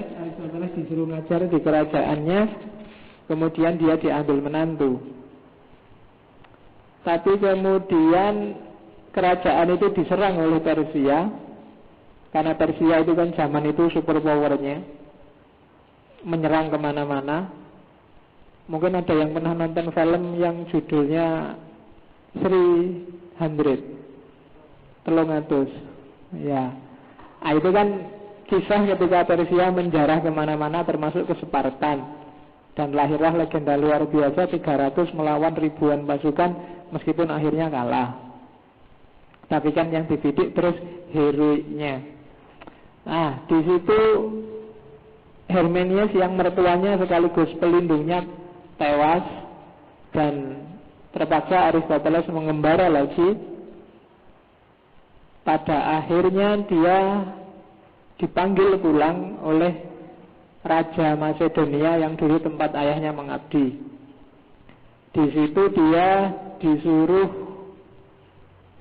Aristoteles disuruh ngajar di kerajaannya, kemudian dia diambil menantu. Tapi kemudian kerajaan itu diserang oleh Persia, karena Persia itu kan zaman itu super powernya, menyerang kemana-mana. Mungkin ada yang pernah nonton film yang judulnya 300 ya. Itu kan kisah ketika Persia menjarah kemana-mana termasuk ke Spartan. Dan lahirlah legenda luar biasa 300 melawan ribuan pasukan, meskipun akhirnya kalah. Tapi kan yang dibidik terus heroiknya. Nah, di situ Herminius yang mertuanya sekaligus pelindungnya tewas, dan terpaksa Aristoteles mengembara lagi. Pada akhirnya dia dipanggil pulang oleh Raja Macedonia yang dulu tempat ayahnya mengabdi. Di situ dia disuruh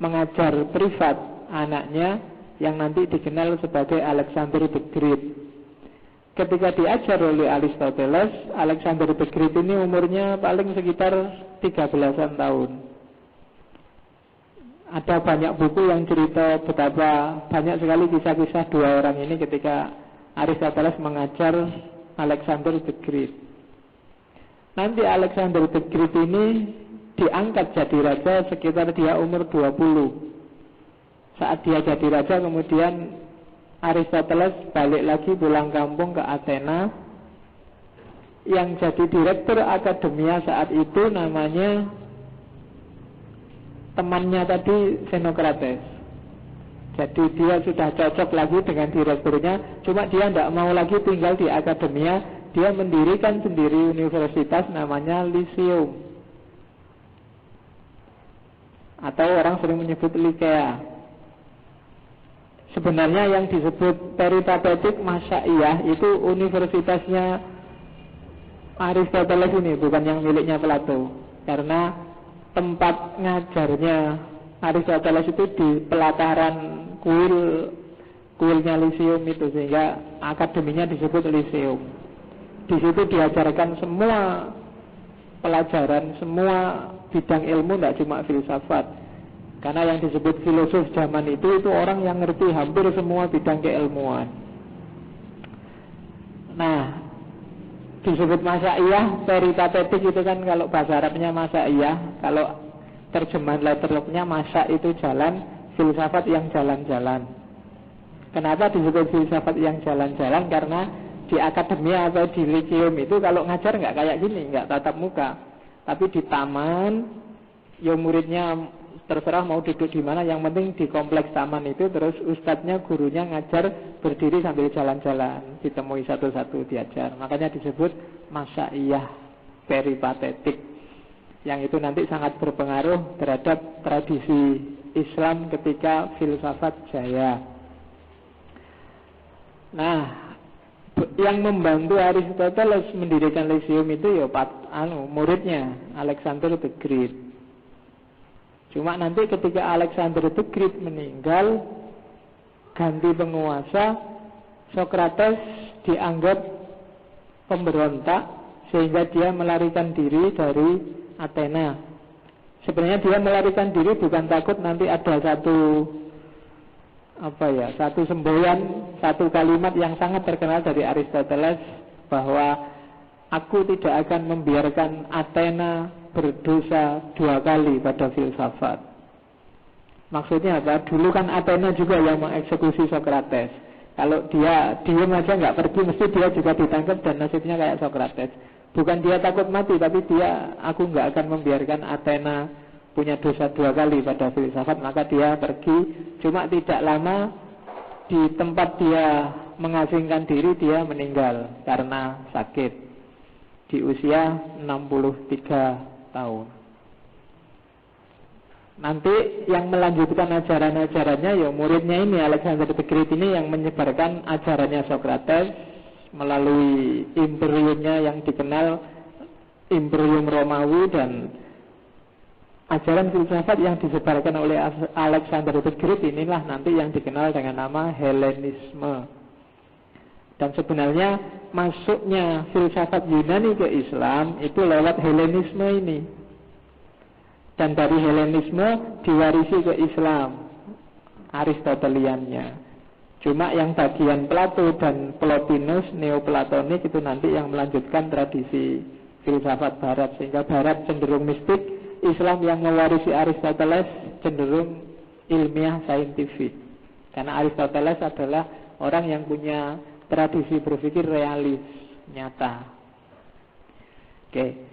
mengajar privat anaknya yang nanti dikenal sebagai Alexander the Great. Ketika diajar oleh Aristoteles, Alexander the Great ini umurnya paling sekitar 13-an tahun. Ada banyak buku yang cerita betapa banyak sekali kisah-kisah dua orang ini ketika Aristoteles mengajar Alexander the Great. Nanti Alexander the Great ini diangkat jadi raja sekitar dia umur 20. Saat dia jadi raja, kemudian Aristoteles balik lagi pulang kampung ke Athena. Yang jadi direktur akademia saat itu namanya temannya tadi Xenocrates. Jadi dia sudah cocok lagi dengan direkturnya, cuma dia tidak mau lagi tinggal di akademia. Dia mendirikan sendiri universitas namanya Lyceum, atau orang sering menyebut Lycea. Sebenarnya yang disebut Peripatetik Masaiyah itu universitasnya Aristoteles ini, bukan yang miliknya Plato. Karena tempat ngajarnya Aristoteles itu di pelataran kuilnya Lyceum itu, sehingga akademinya disebut Lyceum. Di situ diajarkan semua pelajaran, semua bidang ilmu, tidak cuma filsafat. Karena yang disebut filosof zaman itu orang yang ngerti hampir semua bidang keilmuan. Nah, disebut Masaiyah, Peripatetik itu kan kalau bahasa Arabnya Masaiyah, kalau terjemahan letterlocknya Masa itu jalan, filsafat yang jalan-jalan. Kenapa disebut filsafat yang jalan-jalan? Karena di akademia atau di Lyceum itu kalau ngajar nggak kayak gini, nggak tatap muka, tapi di taman, ya muridnya terserah mau duduk di mana, yang penting di kompleks taman itu, terus ustadznya, gurunya ngajar berdiri sambil jalan-jalan, ditemui satu-satu diajar. Makanya disebut Masaiyah Peripatetik, yang itu nanti sangat berpengaruh terhadap tradisi Islam ketika filsafat jaya. Nah, yang membantu Aristoteles mendirikan Lyceum itu ya muridnya Alexander the Great. Cuma nanti ketika Alexander the Great meninggal, ganti penguasa, Socrates dianggap pemberontak sehingga dia melarikan diri dari Athena. Sebenarnya dia melarikan diri bukan takut nanti ada satu semboyan, satu kalimat yang sangat terkenal dari Aristoteles, bahwa aku tidak akan membiarkan Athena berdosa dua kali pada filsafat. Maksudnya apa? Dulu kan Athena juga yang mengeksekusi Socrates. Kalau dia diam aja nggak pergi, mesti dia juga ditangkap dan nasibnya kayak Socrates. Bukan dia takut mati, tapi aku nggak akan membiarkan Athena punya dosa dua kali pada filsafat, maka dia pergi. Cuma tidak lama di tempat dia mengasingkan diri, dia meninggal karena sakit di usia 63 tahun. Nanti yang melanjutkan ajaran-ajarannya ya muridnya ini, Alexander the Great ini, yang menyebarkan ajarannya Socrates melalui imperiumnya yang dikenal Imperium Romawi, dan ajaran filsafat yang disebarkan oleh Alexander the Great inilah nanti yang dikenal dengan nama Helenisme. Dan sebenarnya masuknya filsafat Yunani ke Islam itu lewat Helenisme ini. Dan dari Helenisme diwarisi ke Islam Aristoteliannya. Cuma yang bagian Plato dan Plotinus, Neoplatonik itu nanti yang melanjutkan tradisi filsafat Barat. Sehingga Barat cenderung mistik, Islam yang mewarisi Aristoteles cenderung ilmiah saintifik. Karena Aristoteles adalah orang yang punya tradisi berpikir realis, nyata. Oke.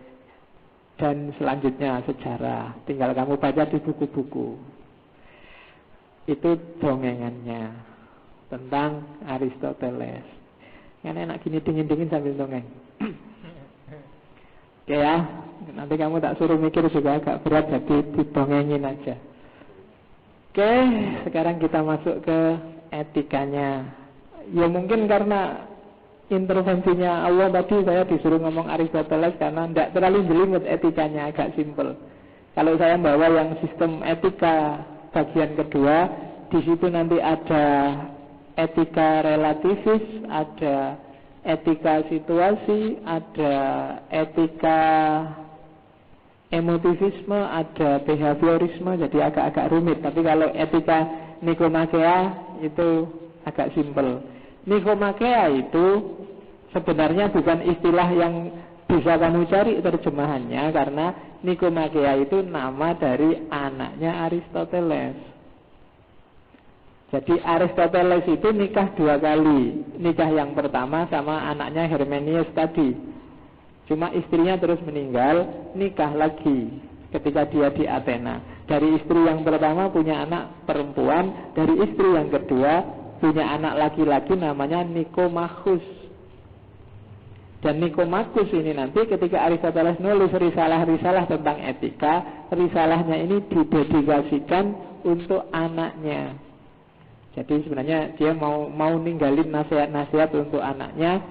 Dan selanjutnya sejarah. Tinggal kamu baca di buku-buku. Itu dongengannya tentang Aristoteles. Kan enak gini dingin-dingin sambil dongeng. Oke ya, nanti kamu tak suruh mikir juga agak berat, jadi didongengin aja. Oke, sekarang kita masuk ke etikanya. Ya mungkin karena intervensinya Allah tadi saya disuruh ngomong Aristoteles karena tidak terlalu jelimet, etikanya agak simpel. Kalau saya bawa yang sistem etika bagian kedua, di situ nanti ada etika relativis, ada etika situasi, ada etika emotivisme, ada behaviorisme, jadi agak-agak rumit. Tapi kalau etika Nikomakea itu agak simpel. Nikomakea itu sebenarnya bukan istilah yang bisa kamu cari terjemahannya, karena Nikomakea itu nama dari anaknya Aristoteles. Jadi Aristoteles itu nikah 2 kali. Nikah yang pertama sama anaknya Hermenius tadi. Cuma istrinya terus meninggal, nikah lagi ketika dia di Athena. Dari istri yang pertama punya anak perempuan, dari istri yang kedua punya anak laki-laki namanya Nikomachus. Dan Nikomachus ini nanti ketika Aristoteles nulis risalah-risalah tentang etika, risalahnya ini didedikasikan untuk anaknya. Jadi sebenarnya dia mau ninggalin nasihat-nasihat untuk anaknya.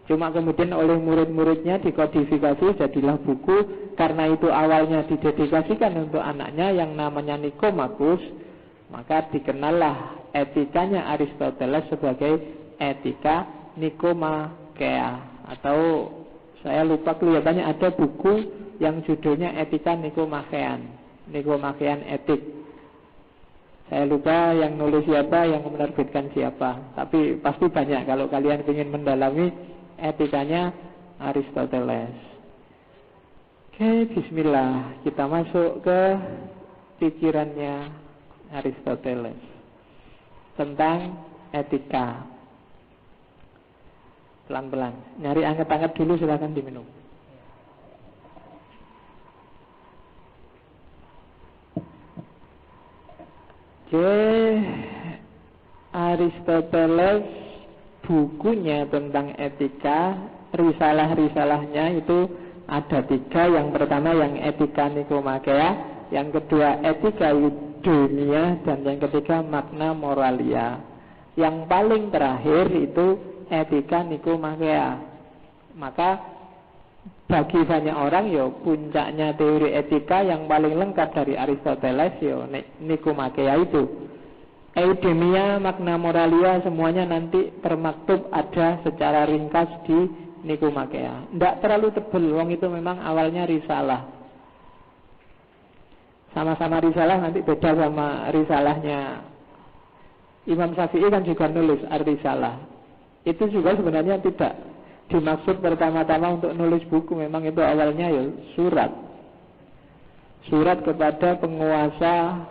Cuma kemudian oleh murid-muridnya dikodifikasi jadilah buku. Karena itu awalnya didedikasikan untuk anaknya yang namanya Nikomachus, maka dikenallah etikanya Aristoteles sebagai etika Nikomakea. Atau saya lupa, kelihatannya ada buku yang judulnya Etika Nikomachean, Nikomachean Etik. Saya lupa yang nulis siapa, yang menerbitkan siapa. Tapi pasti banyak kalau kalian ingin mendalami etikanya Aristoteles. Oke, bismillah. Kita masuk ke pikirannya Aristoteles tentang etika. Pelan-pelan. Nyari anget-anget dulu, silakan diminum. Oke, Aristoteles bukunya tentang etika, risalah-risalahnya itu ada 3. Yang pertama yang etika Nikomakea, yang kedua etika Eudaimonia, dan yang ketiga Magna Moralia. Yang paling terakhir itu etika Nikomakea. Maka bagi banyak orang puncaknya teori etika yang paling lengkap dari Aristoteles Nikomakea itu. Eudaimonia, Magna Moralia semuanya nanti termaktub ada secara ringkas di Nikomakea. Tidak terlalu tebal, wong itu memang awalnya risalah. Sama-sama risalah, nanti beda sama risalahnya Imam Syafi'i kan juga nulis ar-risalah. Itu juga sebenarnya tidak dimaksud pertama-tama untuk nulis buku. Memang itu awalnya surat kepada penguasa,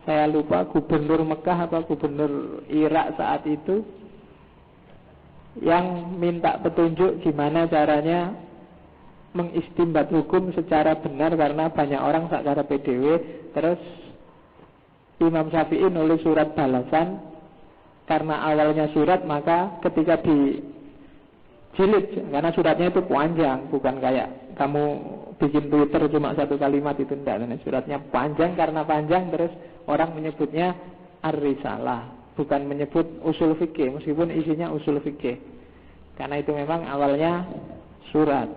saya lupa gubernur Mekah apa gubernur Irak saat itu, yang minta petunjuk gimana caranya mengistimbat hukum secara benar karena banyak orang sakara PDW. Terus Imam Syafi'i nulis surat balasan. Karena awalnya surat, maka ketika jilid, karena suratnya itu panjang, bukan kayak kamu bikin Twitter cuma 1 kalimat itu enggak. Suratnya panjang, karena panjang terus orang menyebutnya ar-risalah, bukan menyebut usul fikih, meskipun isinya usul fikih. Karena itu memang awalnya surat.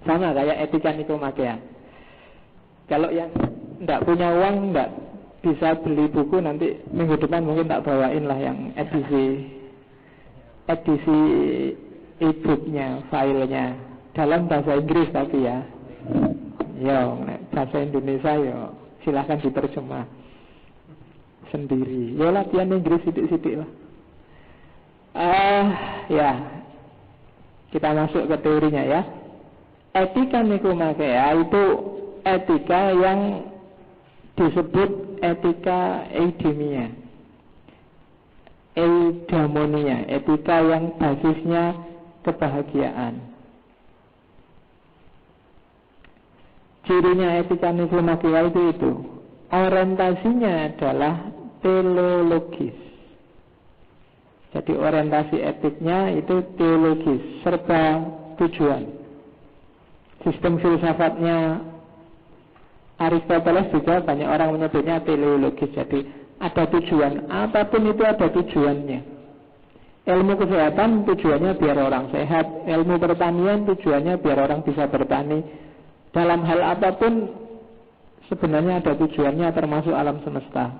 Sama kayak etika Nikomakea. Kalau yang enggak punya uang, enggak bisa beli buku, nanti minggu depan mungkin tak bawain lah yang edisi edisi e-booknya, filenya dalam bahasa Inggris tapi ya. Yo, bahasa Indonesia yo silahkan diterjemah sendiri. Ya latihan Inggris sidik-sidik lah. Ya. Kita masuk ke teorinya ya. Etika nikomakea itu etika yang disebut etika eudemia, eudaimonia, etika yang basisnya kebahagiaan. Cirinya etika nikomakea itu orientasinya adalah teleologis. Jadi orientasi etiknya itu teologis, serba tujuan. Sistem filsafatnya Aristoteles juga banyak orang menyebutnya teleologis. Jadi ada tujuan, apapun itu ada tujuannya. Ilmu kesehatan tujuannya biar orang sehat, ilmu pertanian tujuannya biar orang bisa bertani. Dalam hal apapun sebenarnya ada tujuannya, termasuk alam semesta,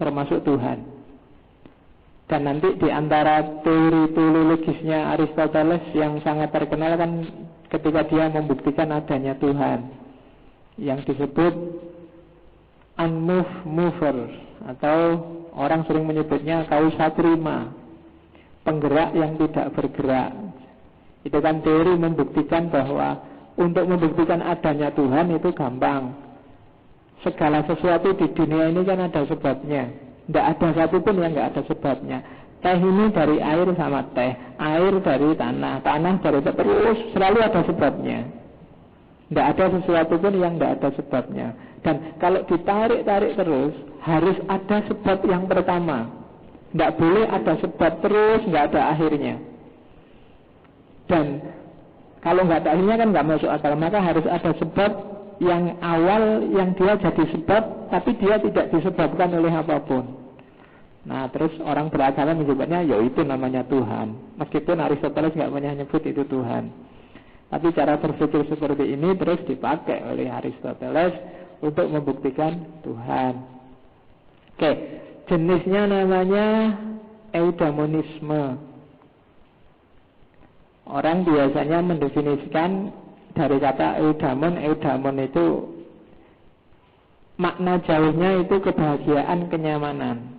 termasuk Tuhan. Dan nanti di antara teori teleologisnya Aristoteles yang sangat terkenal kan ketika dia membuktikan adanya Tuhan, yang disebut unmoved mover, atau orang sering menyebutnya causa prima, penggerak yang tidak bergerak. Itu kan teori membuktikan bahwa untuk membuktikan adanya Tuhan itu gampang. Segala sesuatu di dunia ini kan ada sebabnya. Tidak ada satupun yang tidak ada sebabnya. Teh ini dari air sama teh, air dari tanah, tanah dari teh, terus selalu ada sebabnya. Tidak ada sesuatu pun yang tidak ada sebabnya. Dan kalau ditarik-tarik terus, harus ada sebab yang pertama. Tidak boleh ada sebab terus, tidak ada akhirnya. Dan kalau nggak ada akhirnya kan nggak masuk akal. Maka harus ada sebab yang awal, yang dia jadi sebab, tapi dia tidak disebabkan oleh apapun. Nah, terus orang beragama menyebutnya, ya itu namanya Tuhan. Meskipun Aristoteles nggak pernah nyebut itu Tuhan. Tapi cara berpikir seperti ini terus dipakai oleh Aristoteles untuk membuktikan Tuhan. Oke, jenisnya namanya eudaimonisme. Orang biasanya mendefinisikan dari kata eudaimon. Eudaimon itu makna jauhnya itu kebahagiaan, kenyamanan.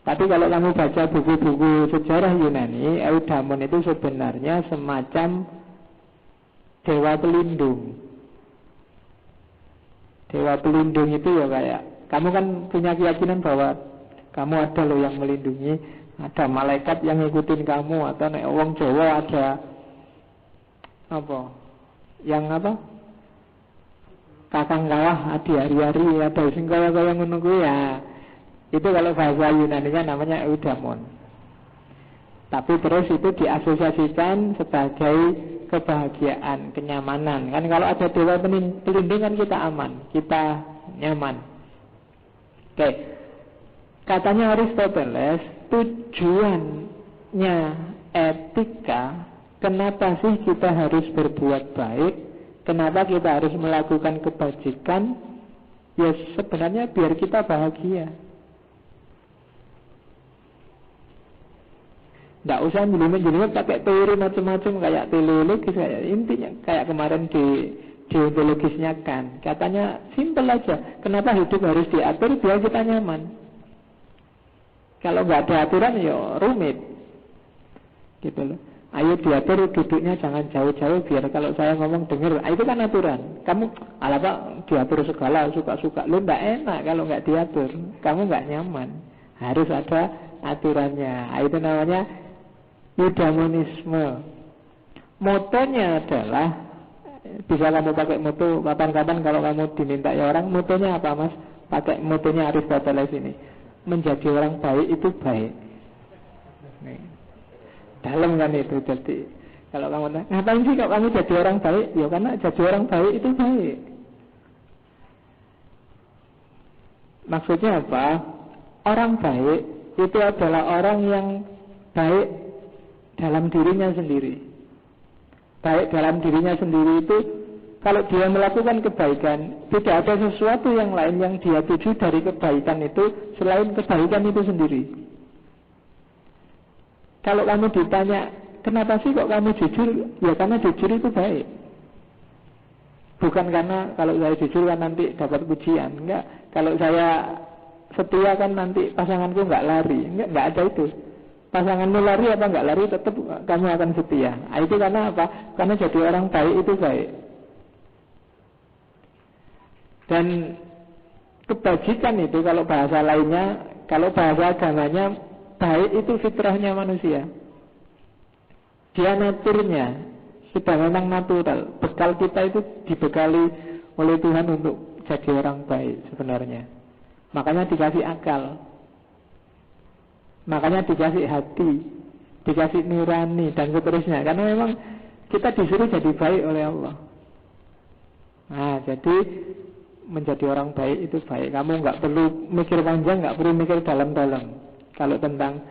Tapi kalau kamu baca buku-buku sejarah Yunani, eudaimon itu sebenarnya semacam dewa pelindung. Dewa pelindung itu ya kayak, kamu kan punya keyakinan bahwa kamu ada loh yang melindungi, ada malaikat yang ngikutin kamu, atau nek wong Jawa ada apa? Yang apa? Kakang kawah adi hari-hari, ada sing kaya-kaya ngono kuwi ya. Itu kalau bahasa Yunaninya namanya eudaimon. Tapi terus itu diasosiasikan sebagai kebahagiaan, kenyamanan. Kan kalau ada dewa pelindung kan kita aman, kita nyaman. Oke. Katanya Aristoteles, tujuannya etika, kenapa sih kita harus berbuat baik? Kenapa kita harus melakukan kebajikan? Ya sebenarnya biar kita bahagia. Tidak usah jelimet-jelimet pakai teori macam-macam kayak teleologis, kayak intinya kayak kemarin di deontologisnya kan. Katanya simpel aja. Kenapa hidup harus diatur biar kita nyaman? Kalau nggak ada aturan ya rumit. Gitu loh. Ayo diatur duduknya jangan jauh-jauh biar kalau saya ngomong dengar. Itu kan aturan. Kamu ala Pak diatur segala suka-suka. Lu nggak enak kalau nggak diatur. Kamu nggak nyaman. Harus ada aturannya. Itu namanya eudaimonisme. Motonya adalah, bisa kamu pakai moto kapan-kapan kalau kamu diminta ya orang, motonya apa mas? Pakai motonya Aristoteles ini, menjadi orang baik itu baik. Nih. Dalam kan itu. Jadi kalau kamu ngapain sih kalau kamu jadi orang baik? Ya karena jadi orang baik itu baik. Maksudnya apa? Orang baik itu adalah orang yang baik dalam dirinya sendiri. Baik dalam dirinya sendiri itu, kalau dia melakukan kebaikan, tidak ada sesuatu yang lain yang dia tuju dari kebaikan itu selain kebaikan itu sendiri. Kalau kamu ditanya, kenapa sih kok kamu jujur? Ya karena jujur itu baik. Bukan karena kalau saya jujur kan nanti dapat pujian. Enggak. Kalau saya setia kan nanti pasanganku enggak lari. Enggak ada itu. Pasanganmu lari apa enggak lari, tetap kamu akan setia. Itu karena apa? Karena jadi orang baik itu baik. Dan kebajikan itu kalau bahasa lainnya, kalau bahasa agamanya, baik itu fitrahnya manusia. Dia naturnya sudah memang natural. Bekal kita itu dibekali oleh Tuhan untuk jadi orang baik sebenarnya. Makanya dikasih akal, makanya dikasih hati, dikasih nurani dan seterusnya. Karena memang kita disuruh jadi baik oleh Allah. Nah, jadi menjadi orang baik itu baik. Kamu nggak perlu mikir panjang, nggak perlu mikir dalam-dalam. Kalau tentang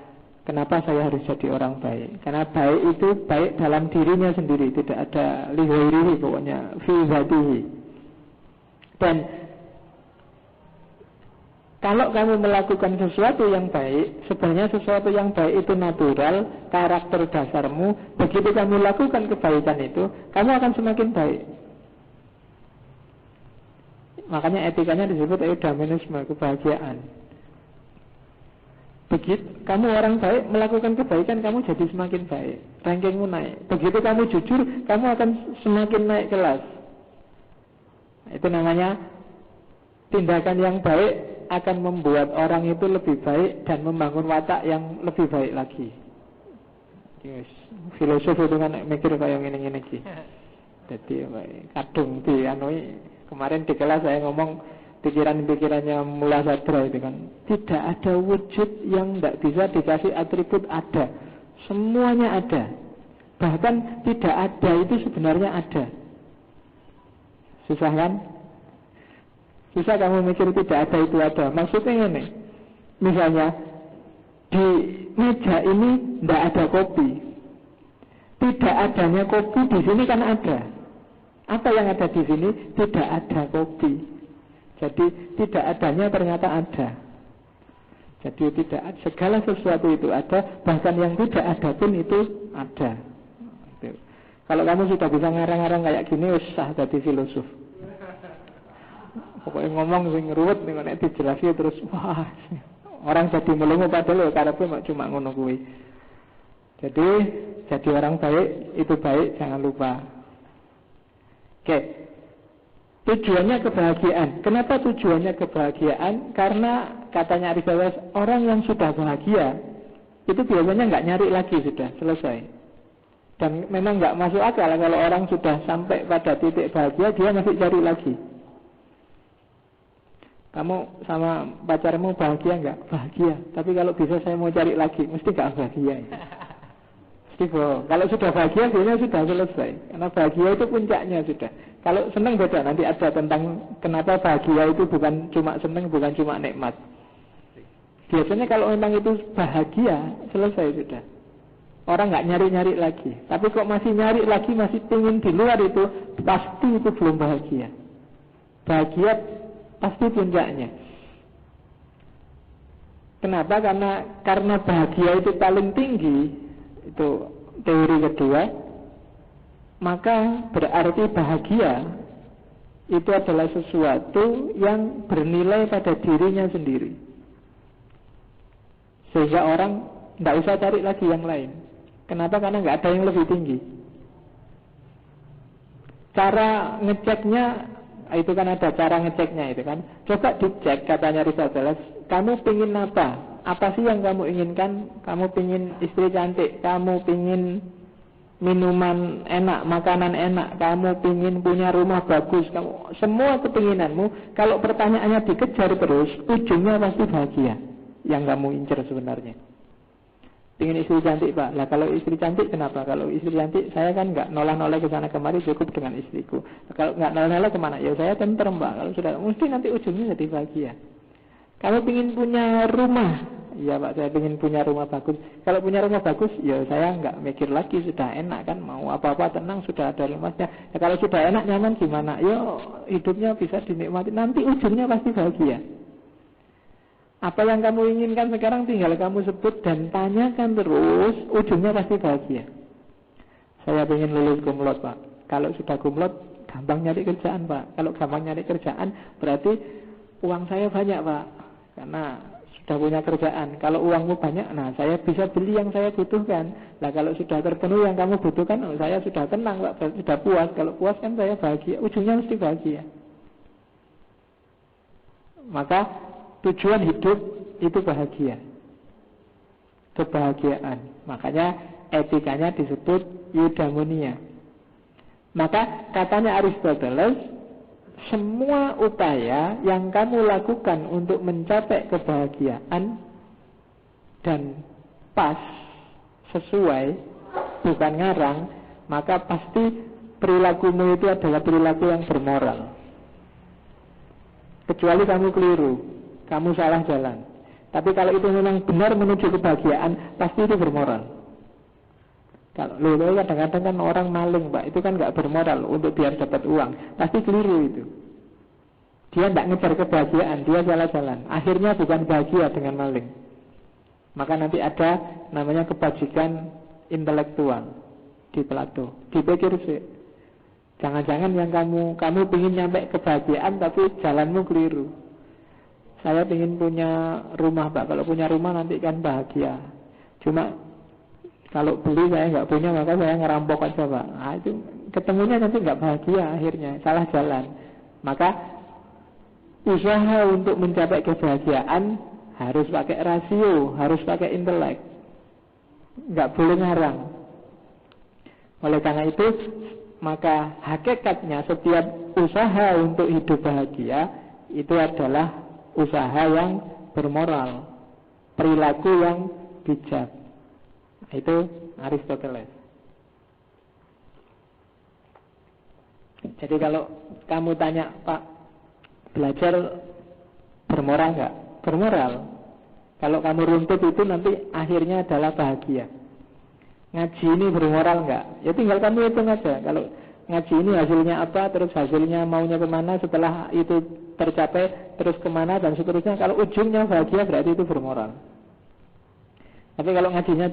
kenapa saya harus jadi orang baik, karena baik itu baik dalam dirinya sendiri, tidak ada lighairihi, pokoknya fi dzatihi. Dan kalau kamu melakukan sesuatu yang baik, sebenarnya sesuatu yang baik itu natural, karakter dasarmu. Begitu kamu lakukan kebaikan itu, kamu akan semakin baik. Makanya etikanya disebut eudaimonisme, kebahagiaan. Begitu kamu orang baik melakukan kebaikan, kamu jadi semakin baik, rankingmu naik. Begitu kamu jujur, kamu akan semakin naik kelas. Itu namanya tindakan yang baik akan membuat orang itu lebih baik dan membangun watak yang lebih baik lagi. Yes. Filosof itu kan mikir kayak gini-gini iki. Jadi kadung di kemarin di kelas saya ngomong pikiran-pikirannya Mullah Sadra itu kan, tidak ada wujud yang tidak bisa dikasih atribut ada. Semuanya ada. Bahkan tidak ada itu sebenarnya ada. Susah kan? Susah kamu mikir tidak ada itu ada. Maksudnya ini, misalnya di meja ini tidak ada kopi. Tidak adanya kopi di sini kan ada. Apa yang ada di sini? Tidak ada kopi. Jadi tidak adanya ternyata ada. Jadi tidak segala sesuatu itu ada, bahkan yang tidak ada pun itu ada. Kalau kamu sudah bisa ngarang-ngarang kayak gini, usah jadi filosof. Pokoknya ngomong sing ruwet ning nek dijelasi terus wah. Orang jadi melongo padahal karepe cuma ngono kuwi. Jadi jadi orang baik itu baik, jangan lupa. Oke. Tujuannya kebahagiaan. Kenapa tujuannya kebahagiaan? Karena katanya Aristoteles, orang yang sudah bahagia itu biasanya nggak nyari lagi, sudah selesai. Dan memang nggak masuk akal kalau orang sudah sampai pada titik bahagia dia masih cari lagi. Kamu sama pacarmu bahagia nggak? Bahagia. Tapi kalau bisa saya mau cari lagi, mesti nggak bahagia. Mesti bohong. Kalau sudah bahagia, biasanya sudah selesai. Karena bahagia itu puncaknya sudah. Kalau senang beda, nanti ada tentang kenapa bahagia itu bukan cuma senang, bukan cuma nikmat. Biasanya kalau memang itu bahagia, selesai sudah. Orang nggak nyari-nyari lagi. Tapi kok masih nyari lagi, masih pingin di luar itu, pasti itu belum bahagia. Bahagia pasti puncaknya. Kenapa? Karena bahagia itu paling tinggi, itu teori kedua. Maka berarti bahagia itu adalah sesuatu yang bernilai pada dirinya sendiri. Sehingga orang tidak usah cari lagi yang lain. Kenapa? Karena nggak ada yang lebih tinggi. Cara ngeceknya itu kan ada cara ngeceknya itu kan. Coba dicek, katanya Aristoteles, kamu pingin apa? Apa sih yang kamu inginkan? Kamu pingin istri cantik, kamu pingin minuman enak, makanan enak, kamu pingin punya rumah bagus, kamu semua kepinginanmu. Kalau pertanyaannya dikejar terus, ujungnya pasti bahagia. Yang kamu incer sebenarnya. Pingin istri cantik, Pak. Lah kalau istri cantik kenapa? Kalau istri cantik saya kan nggak noleh-noleh ke sana kemari, cukup dengan istriku. Kalau nggak noleh-noleh kemana? Ya saya tentrem, Pak. Kalau sudah, mesti nanti ujungnya jadi bahagia. Kamu pingin punya rumah, iya Pak, saya pingin punya rumah bagus. Kalau punya rumah bagus, ya saya nggak mikir lagi, sudah enak kan, mau apa-apa tenang, sudah ada rumahnya. Ya, kalau sudah enak nyaman gimana? Yo hidupnya bisa dinikmati. Nanti ujungnya pasti bahagia. Apa yang kamu inginkan sekarang tinggal kamu sebut dan tanyakan terus, ujungnya pasti bahagia. Saya ingin lulus kumlot, Pak. Kalau sudah kumlot, gampang nyari kerjaan, Pak. Kalau gampang nyari kerjaan, berarti uang saya banyak, Pak. Karena sudah punya kerjaan. Kalau uangmu banyak, nah saya bisa beli yang saya butuhkan. Nah kalau sudah terpenuhi yang kamu butuhkan, saya sudah tenang, Pak. Sudah puas. Kalau puas kan saya bahagia. Ujungnya mesti bahagia. Maka tujuan hidup itu bahagia, kebahagiaan. Makanya etikanya disebut eudaimonia. Maka katanya Aristoteles, semua upaya yang kamu lakukan untuk mencapai kebahagiaan dan pas, sesuai, bukan ngarang, maka pasti perilakumu itu adalah perilaku yang bermoral. Kecuali kamu keliru, kamu salah jalan. Tapi kalau itu memang benar menuju kebahagiaan, pasti itu bermoral. Kalau kadang-kadang kan orang maling, Pak, itu kan nggak bermoral untuk biar dapat uang, pasti keliru itu. Dia tidak ngejar kebahagiaan, dia salah jalan. Akhirnya bukan bahagia dengan maling. Maka nanti ada namanya kebajikan intelektual di Plato. Dipikir sih, jangan-jangan yang kamu ingin nyampe kebahagiaan tapi jalanmu keliru. Saya ingin punya rumah, Pak. Kalau punya rumah nanti kan bahagia. Cuma kalau beli saya nggak punya, maka saya ngerampok aja, Pak. Nah, itu ketemunya nanti nggak bahagia akhirnya, salah jalan. Maka usaha untuk mencapai kebahagiaan harus pakai rasio, harus pakai intelek. Nggak boleh ngarang. Oleh karena itu, maka hakikatnya setiap usaha untuk hidup bahagia itu adalah usaha yang bermoral, perilaku yang bijak. Itu Aristoteles. Jadi kalau kamu tanya, Pak, belajar bermoral nggak? Bermoral. Kalau kamu runtut itu nanti akhirnya adalah bahagia. Ngaji ini bermoral nggak? Ya tinggal kamu hitung aja. Kalau ngaji ini hasilnya apa, terus hasilnya maunya kemana, setelah itu tercapai terus kemana dan seterusnya. Kalau ujungnya bahagia berarti itu bermoral. Tapi kalau ngajinya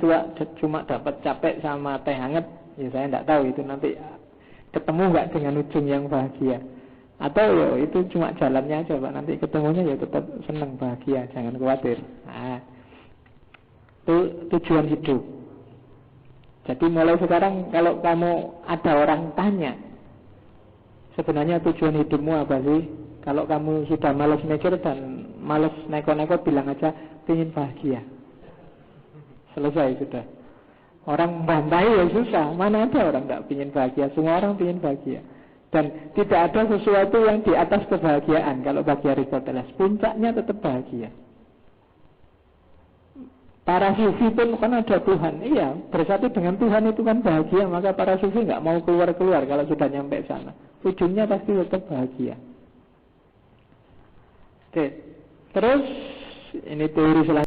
cuma dapat capek sama teh hangat, ya saya tidak tahu itu nanti ketemu nggak dengan ujung yang bahagia. Atau ya itu cuma jalannya aja, Pak. Nanti ketemunya ya tetap senang, bahagia, jangan khawatir. Nah, itu tujuan hidup. Jadi mulai sekarang kalau kamu ada orang tanya, sebenarnya tujuan hidupmu apa sih? Kalau kamu sudah malas mikir dan malas neko-neko, bilang aja pengen bahagia. Selesai sudah. Orang bantai ya susah. Mana ada orang tidak pengen bahagia? Semua orang pengen bahagia. Dan tidak ada sesuatu yang di atas kebahagiaan. Kalau bagi Aristoteles, puncaknya tetap bahagia. Para sufi pun kan ada Tuhan. Iya, bersatu dengan Tuhan itu kan bahagia. Maka para sufi nggak mau keluar-keluar kalau sudah nyampe sana. Ujungnya pasti tetap bahagia. Oke. Terus ini teori selanjutnya.